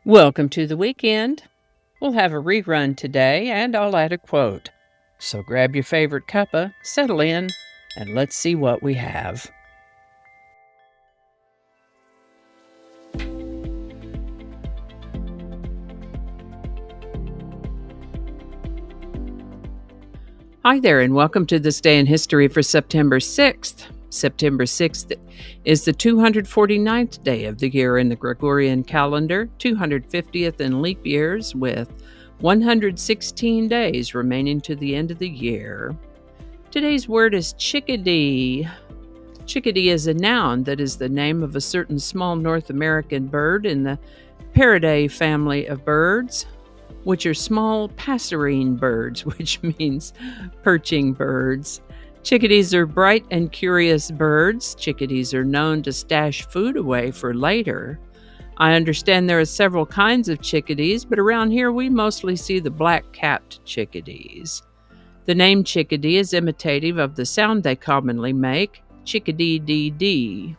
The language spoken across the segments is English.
Welcome to the weekend. We'll have a rerun today, and I'll add a quote. So grab your favorite cuppa, settle in, and let's see what we have. Hi there, and welcome to this day in history for September 6th. September 6th is the 249th day of the year in the Gregorian calendar, 250th in leap years, with 116 days remaining to the end of the year. Today's word is chickadee. Chickadee is a noun that is the name of a certain small North American bird in the Paridae family of birds, which are small passerine birds, which means perching birds. Chickadees are bright and curious birds. Chickadees are known to stash food away for later. I understand there are several kinds of chickadees, but around here we mostly see the black-capped chickadees. The name chickadee is imitative of the sound they commonly make, chickadee-dee-dee.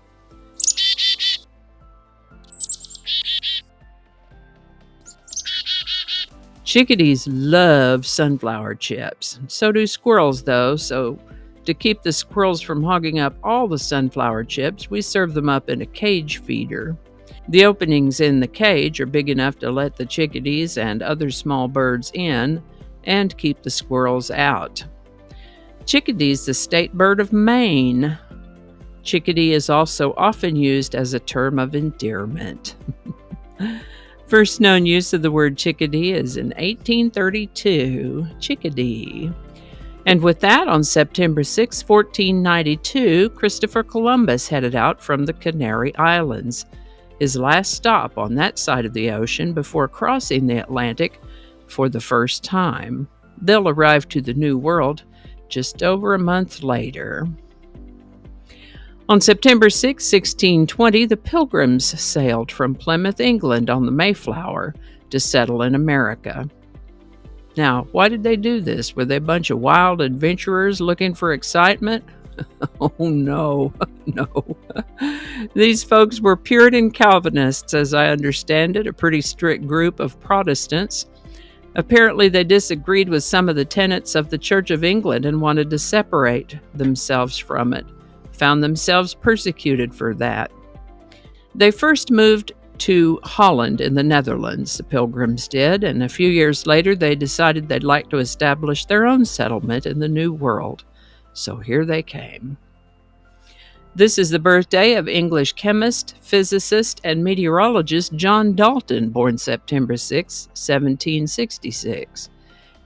Chickadees love sunflower chips. So do squirrels, though, so to keep the squirrels from hogging up all the sunflower chips, we serve them up in a cage feeder. The openings in the cage are big enough to let the chickadees and other small birds in and keep the squirrels out. Chickadee is the state bird of Maine. Chickadee is also often used as a term of endearment. First known use of the word chickadee is in 1832, Chickadee. And with that, on September 6, 1492, Christopher Columbus headed out from the Canary Islands, his last stop on that side of the ocean before crossing the Atlantic for the first time. They'll arrive to the New World just over a month later. On September 6, 1620, the Pilgrims sailed from Plymouth, England on the Mayflower to settle in America. Now, why did they do this? Were they a bunch of wild adventurers looking for excitement? Oh, no. These folks were Puritan Calvinists, as I understand it, a pretty strict group of Protestants. Apparently, they disagreed with some of the tenets of the Church of England and wanted to separate themselves from it, found themselves persecuted for that. They first moved to Holland in the Netherlands, the Pilgrims did, and a few years later they decided they'd like to establish their own settlement in the New World. So here they came. This is the birthday of English chemist, physicist, and meteorologist John Dalton, born September 6, 1766.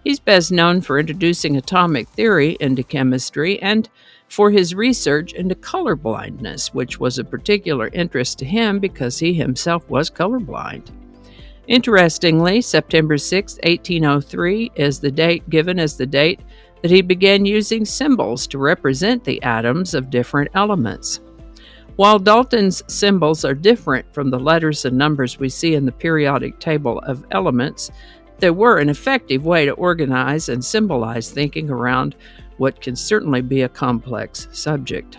He's best known for introducing atomic theory into chemistry and for his research into color blindness, which was a particular interest to him because he himself was colorblind. Interestingly, September 6, 1803 is the date given as the date that he began using symbols to represent the atoms of different elements. While Dalton's symbols are different from the letters and numbers we see in the periodic table of elements, they were an effective way to organize and symbolize thinking around what can certainly be a complex subject.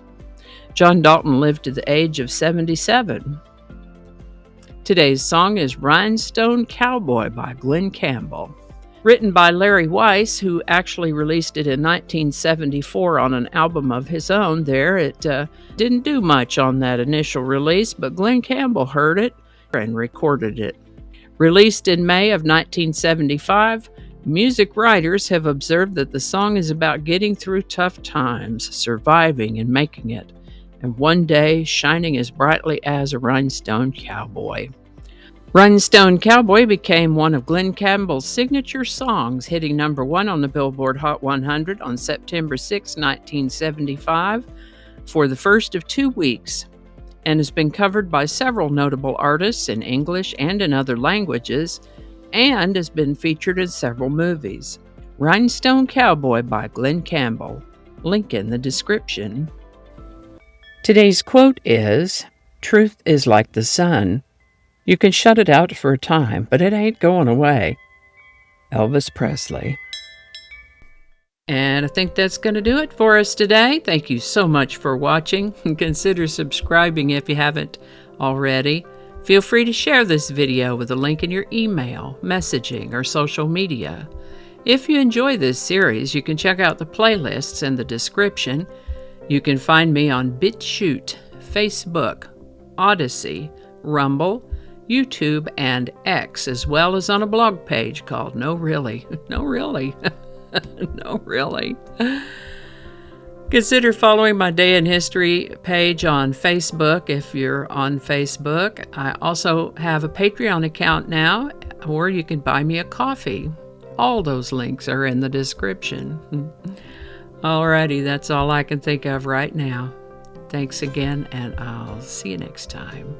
John Dalton lived to the age of 77. Today's song is Rhinestone Cowboy by Glen Campbell. Written by Larry Weiss, who actually released it in 1974 on an album of his own there. It didn't do much on that initial release, but Glen Campbell heard it and recorded it. Released in May of 1975, music writers have observed that the song is about getting through tough times, surviving and making it, and one day shining as brightly as a rhinestone cowboy. Rhinestone Cowboy became one of Glen Campbell's signature songs, hitting number 1 on the Billboard Hot 100 on September 6, 1975, for the first of 2 weeks, and has been covered by several notable artists in English and in other languages, and has been featured in several movies. Rhinestone Cowboy by Glen Campbell. Link in the description. Today's quote is, "Truth is like the sun. You can shut it out for a time, but it ain't going away." Elvis Presley. And I think that's going to do it for us today. Thank you so much for watching. Consider subscribing if you haven't already. Feel free to share this video with a link in your email, messaging, or social media. If you enjoy this series, you can check out the playlists in the description. You can find me on BitChute, Facebook, Odyssey, Rumble, YouTube, and X, as well as on a blog page called No Really. No Really. No Really. Consider following my Day in History page on Facebook if you're on Facebook. I also have a Patreon account now, or you can buy me a coffee. All those links are in the description. Alrighty, that's all I can think of right now. Thanks again, and I'll see you next time.